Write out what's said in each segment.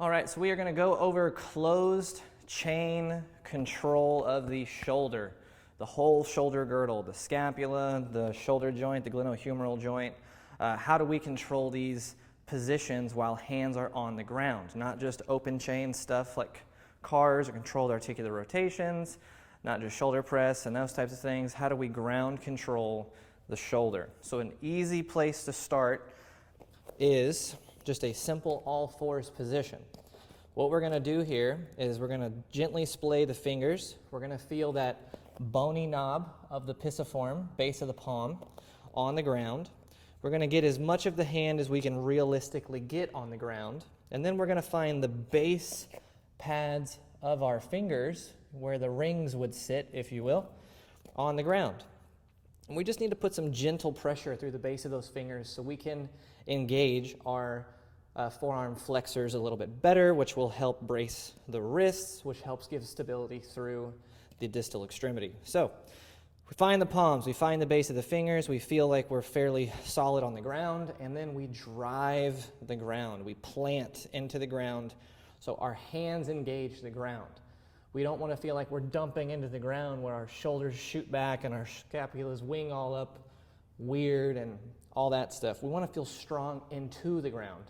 All right, so we are going to go over closed chain control of the shoulder, the whole shoulder girdle, the scapula, the shoulder joint, the glenohumeral joint. How do we control these positions while hands are on the ground? Not just open chain stuff like cars or controlled articular rotations, not just shoulder press and those types of things. How do we ground control the shoulder? So an easy place to start is just a simple all fours position. What we're going to do here is we're going to gently splay the fingers. We're going to feel that bony knob of the pisiform, base of the palm, on the ground. We're going to get as much of the hand as we can realistically get on the ground. And then we're going to find the base pads of our fingers, where the rings would sit, if you will, on the ground. And we just need to put some gentle pressure through the base of those fingers so we can engage our forearm flexors a little bit better, which will help brace the wrists, which helps give stability through the distal extremity. So we find the palms, we find the base of the fingers, we feel like we're fairly solid on the ground, and then we drive the ground. We plant into the ground so our hands engage the ground. We don't want to feel like we're dumping into the ground where our shoulders shoot back and our scapulas wing all up weird and all that stuff. We want to feel strong into the ground.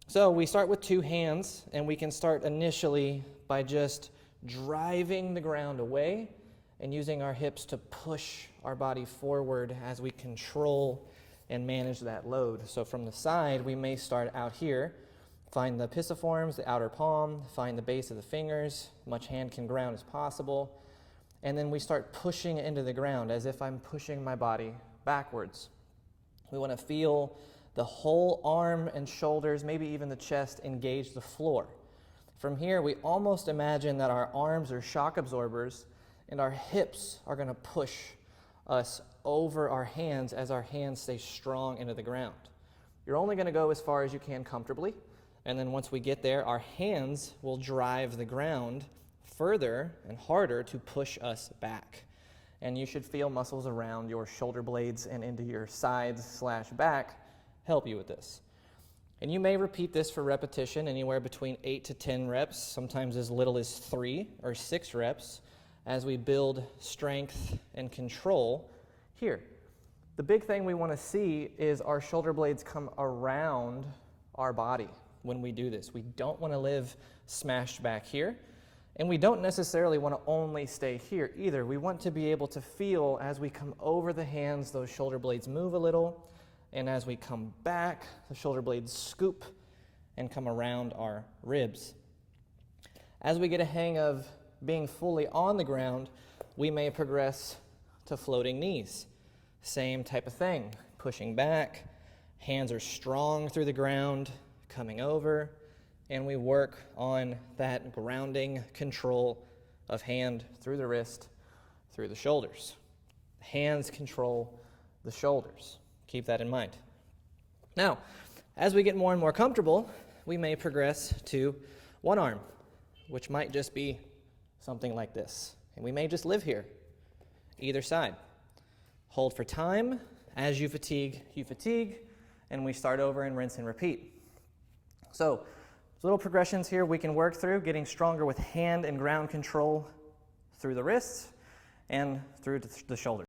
So we start with two hands, and we can start initially by just driving the ground away and using our hips to push our body forward as we control and manage that load. So from the side, we may start out here, find the pisiforms, the outer palm, find the base of the fingers, much hand can ground as possible, and then we start pushing into the ground as if I'm pushing my body backwards. We want to feel the whole arm and shoulders, maybe even the chest, engage the floor. From here, we almost imagine that our arms are shock absorbers and our hips are going to push us over our hands as our hands stay strong into the ground. You're only going to go as far as you can comfortably, and then once we get there, our hands will drive the ground further and harder to push us back. And you should feel muscles around your shoulder blades and into your sides/back help you with this. And you may repeat this for repetition, anywhere between 8 to 10 reps, sometimes as little as 3 or 6 reps, as we build strength and control here. The big thing we want to see is our shoulder blades come around our body when we do this. We don't want to live smashed back here, and we don't necessarily want to only stay here either. We want to be able to feel as we come over the hands, those shoulder blades move a little, and as we come back, the shoulder blades scoop and come around our ribs. As we get a hang of being fully on the ground, we may progress to floating knees. Same type of thing, pushing back, hands are strong through the ground, coming over, and we work on that grounding control of hand through the wrist, through the shoulders. Hands control the shoulders. Keep that in mind. Now, as we get more and more comfortable, we may progress to one arm, which might just be something like this. And we may just live here, either side. Hold for time. As you fatigue, and we start over and rinse and repeat. So, little progressions here we can work through, getting stronger with hand and ground control through the wrists and through the shoulders.